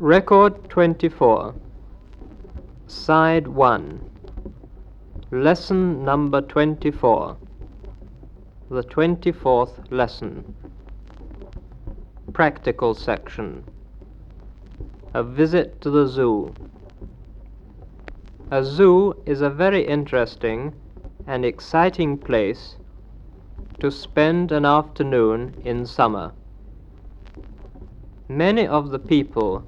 Record 24, Side 1, Lesson number 24, the 24th lesson, Practical section, A visit to the zoo. A zoo is a very interesting and exciting place to spend an afternoon in summer. Many of the people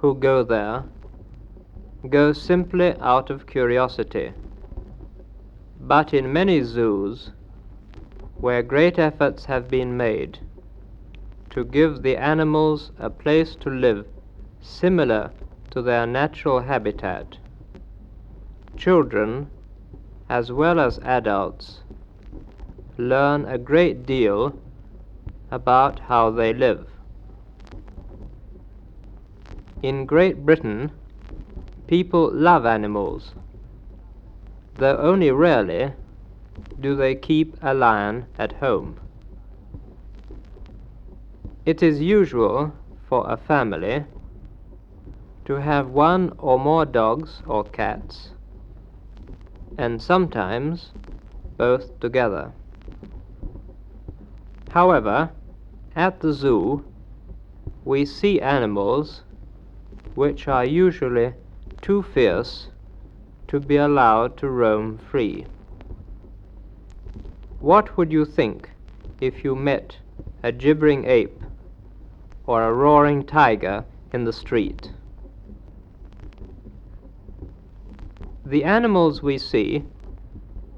who go there go simply out of curiosity, but in many zoos, where great efforts have been made to give the animals a place to live similar to their natural habitat, children as well as adults learn a great deal about how they live. In Great Britain, people love animals, though only rarely do they keep a lion at home. It is usual for a family to have one or more dogs or cats, and sometimes both together. However, at the zoo, we see animals which are usually too fierce to be allowed to roam free. What would you think if you met a gibbering ape or a roaring tiger in the street? The animals we see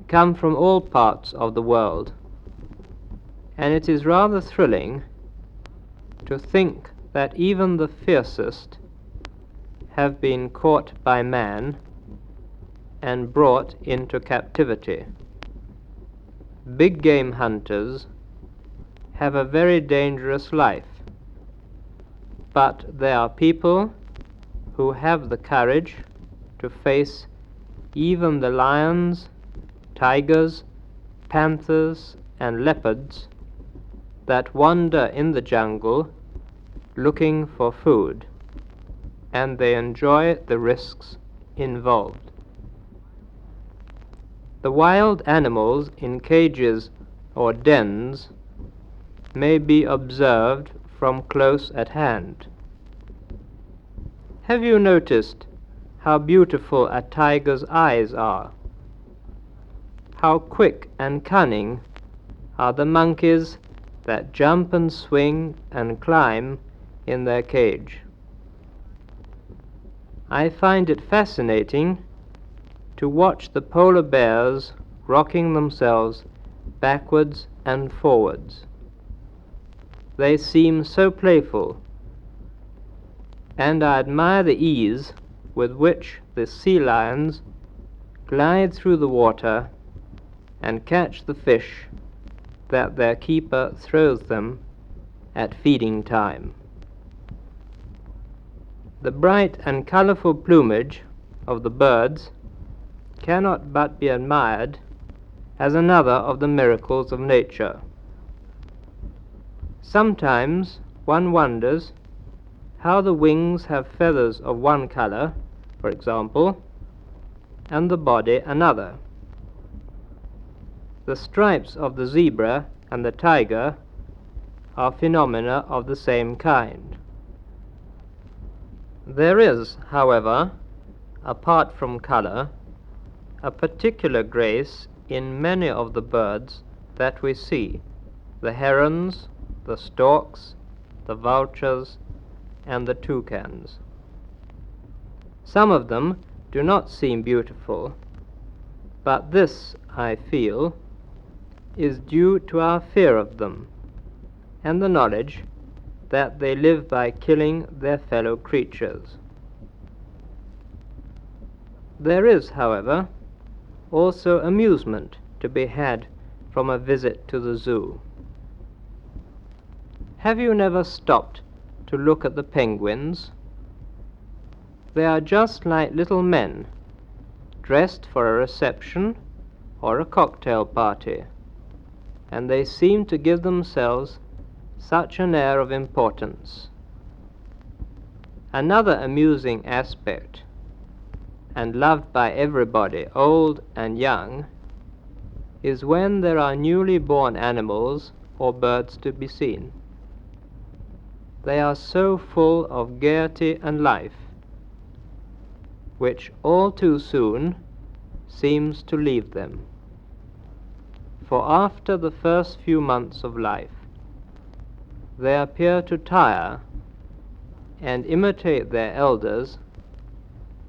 come from all parts of the world, and it is rather thrilling to think that even the fiercest have been caught by man and brought into captivity. Big game hunters have a very dangerous life, but there are people who have the courage to face even the lions, tigers, panthers, and leopards that wander in the jungle looking for food, and they enjoy the risks involved. The wild animals in cages or dens may be observed from close at hand. Have you noticed how beautiful a tiger's eyes are? How quick and cunning are the monkeys that jump and swing and climb in their cage? I find it fascinating to watch the polar bears rocking themselves backwards and forwards. They seem so playful, and I admire the ease with which the sea lions glide through the water and catch the fish that their keeper throws them at feeding time. The bright and colorful plumage of the birds cannot but be admired as another of the miracles of nature. Sometimes one wonders how the wings have feathers of one color, for example, and the body another. The stripes of the zebra and the tiger are phenomena of the same kind. There is, however, apart from color, a particular grace in many of the birds that we see, the herons, the storks, the vultures, and the toucans. Some of them do not seem beautiful, but this, I feel, is due to our fear of them, and the knowledge that they live by killing their fellow creatures. There is, however, also amusement to be had from a visit to the zoo. Have you never stopped to look at the penguins? They are just like little men, dressed for a reception or a cocktail party, and they seem to give themselves such an air of importance. Another amusing aspect, and loved by everybody, old and young, is when there are newly born animals or birds to be seen. They are so full of gaiety and life, which all too soon seems to leave them. For after the first few months of life, they appear to tire and imitate their elders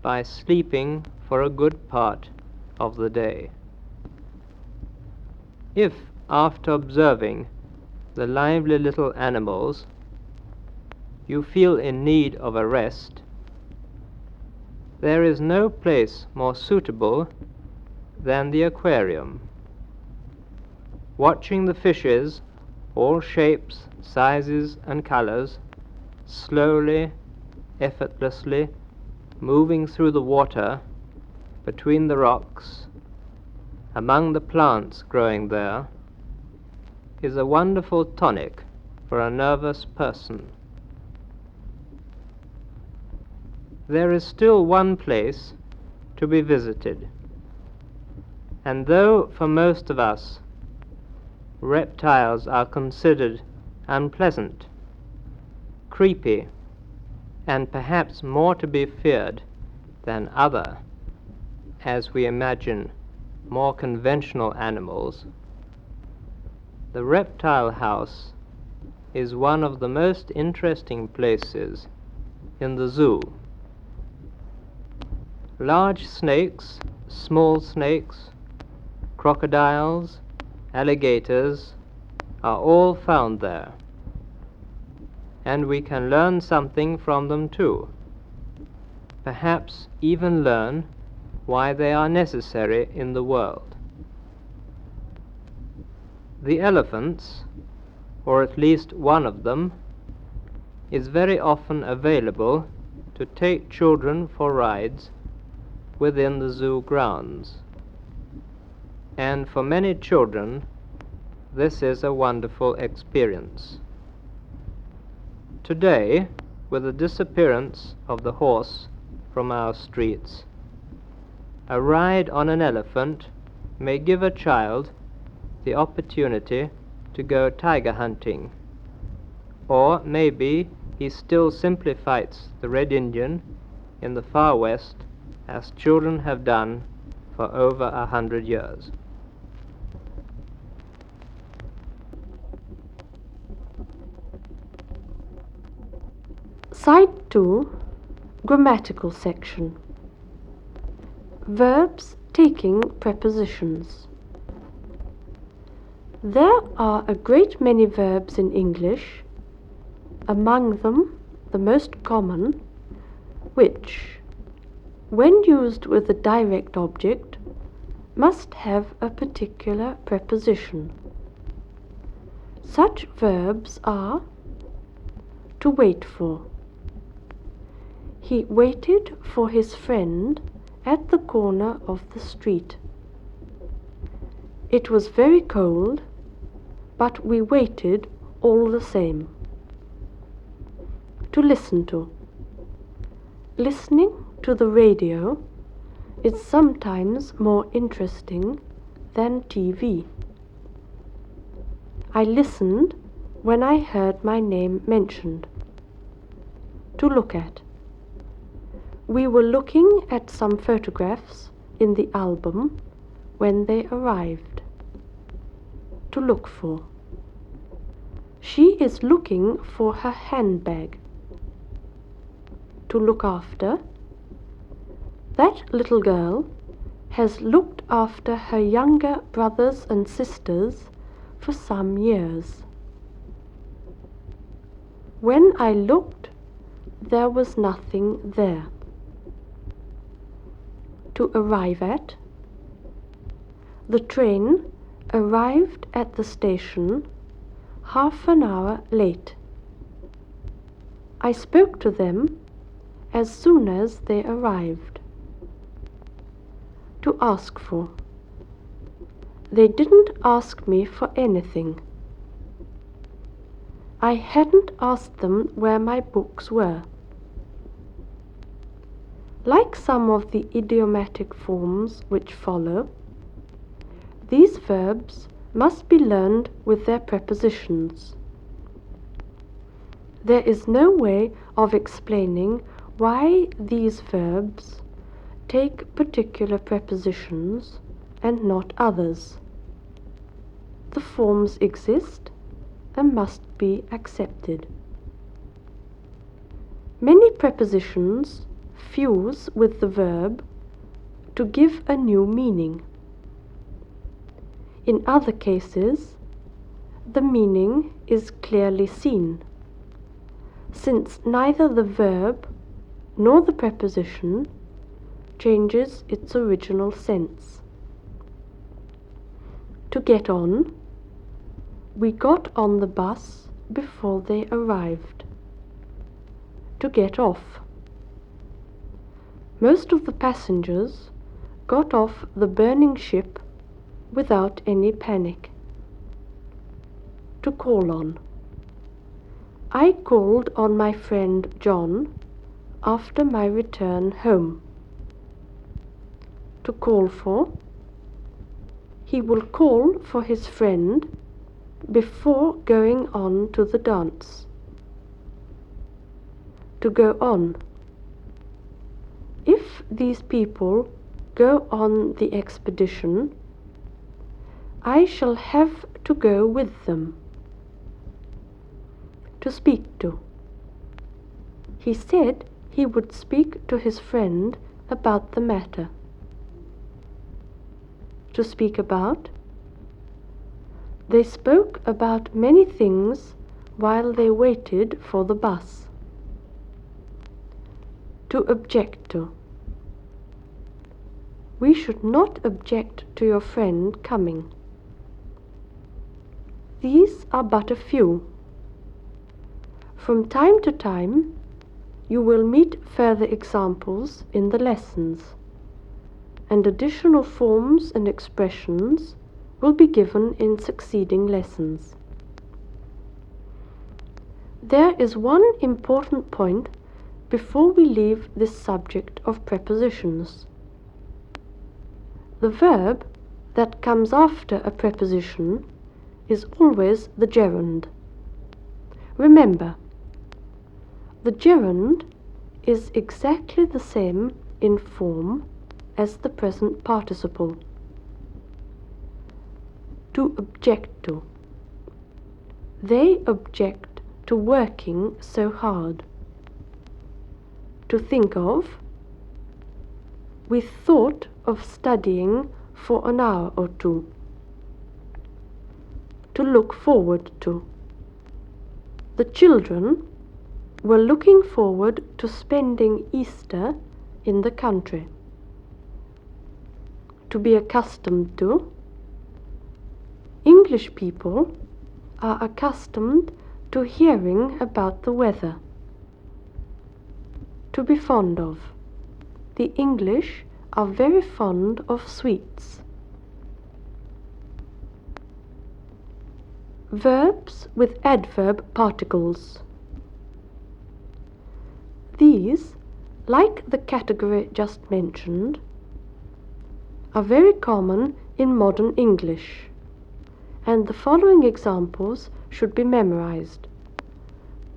by sleeping for a good part of the day. If, after observing the lively little animals, you feel in need of a rest, there is no place more suitable than the aquarium. Watching the fishes, all shapes, sizes and colors, slowly, effortlessly moving through the water, between the rocks, among the plants growing there, is a wonderful tonic for a nervous person. There is still one place to be visited, and though for most of us reptiles are considered unpleasant, creepy, and perhaps more to be feared than other, as we imagine, more conventional animals, the reptile house is one of the most interesting places in the zoo. Large snakes, small snakes, crocodiles, alligators are all found there, and we can learn something from them too, perhaps even learn why they are necessary in the world. The elephants, or at least one of them, is very often available to take children for rides within the zoo grounds, and for many children this is a wonderful experience. Today, with the disappearance of the horse from our streets, a ride on an elephant may give a child the opportunity to go tiger hunting, or maybe he still simply fights the Red Indian in the far west, as children have done for over 100 years. Side 2, Grammatical section. Verbs taking prepositions. There are a great many verbs in English, among them the most common, which, when used with a direct object, must have a particular preposition. Such verbs are to wait for. He waited for his friend at the corner of the street. It was very cold, but we waited all the same. To listen to. Listening to the radio is sometimes more interesting than TV. I listened when I heard my name mentioned. To look at. We were looking at some photographs in the album when they arrived. To look for. She is looking for her handbag. To look after. That little girl has looked after her younger brothers and sisters for some years. When I looked, there was nothing there. To arrive at. The train arrived at the station half an hour late. I spoke to them as soon as they arrived. To ask for. They didn't ask me for anything. I hadn't asked them where my books were. Like some of the idiomatic forms which follow, these verbs must be learned with their prepositions. There is no way of explaining why these verbs take particular prepositions and not others. The forms exist and must be accepted. Many prepositions fuse with the verb to give a new meaning. In other cases, the meaning is clearly seen, since neither the verb nor the preposition changes its original sense. To get on, we got on the bus before they arrived. To get off, most of the passengers got off the burning ship without any panic. To call on, I called on my friend John after my return home. To call for, he will call for his friend before going on to the dance. To go on, if these people go on the expedition, I shall have to go with them. To speak to, he said he would speak to his friend about the matter. To speak about, they spoke about many things while they waited for the bus. To object to, we should not object to your friend coming. These are but a few. From time to time, you will meet further examples in the lessons, and additional forms and expressions will be given in succeeding lessons. There is one important point before we leave this subject of prepositions. The verb that comes after a preposition is always the gerund. Remember, the gerund is exactly the same in form as the present participle. To object to, they object to working so hard. To think of, we thought of studying for an hour or two. To look forward to, the children were looking forward to spending Easter in the country. To be accustomed to, English people are accustomed to hearing about the weather. To be fond of, the English are very fond of sweets. Verbs with adverb particles. These, like the category just mentioned, are very common in modern English, and the following examples should be memorized,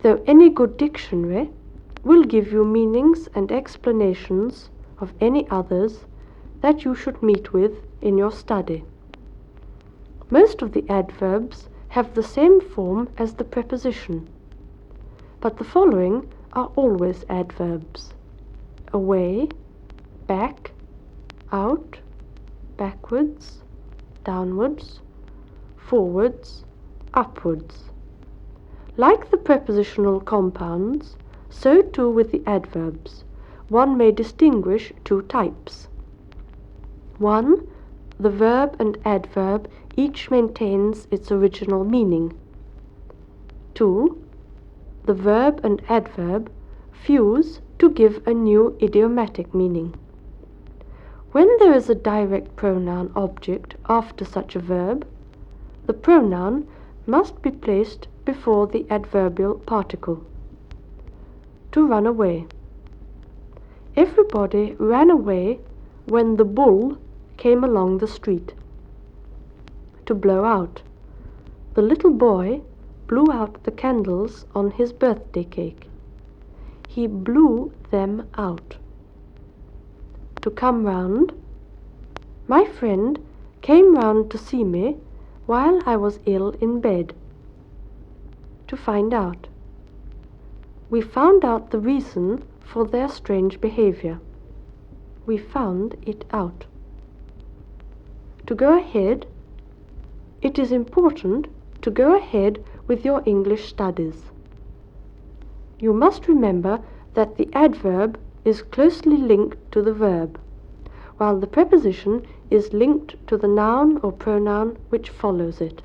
though any good dictionary will give you meanings and explanations of any others that you should meet with in your study. Most of the adverbs have the same form as the preposition, but the following are always adverbs: away, back, out, backwards, downwards, forwards, upwards. Like the prepositional compounds, so too with the adverbs, one may distinguish two types. 1. The verb and adverb each maintains its original meaning. 2. The verb and adverb fuse to give a new idiomatic meaning. When there is a direct pronoun object after such a verb, the pronoun must be placed before the adverbial particle. To run away. Everybody ran away when the bull came along the street to blow out. The little boy blew out the candles on his birthday cake. He blew them out. To come round, my friend came round to see me while I was ill in bed, to find out. We found out the reason for their strange behavior. We found it out. To go ahead, it is important to go ahead with your English studies. You must remember that the adverb is closely linked to the verb, while the preposition is linked to the noun or pronoun which follows it.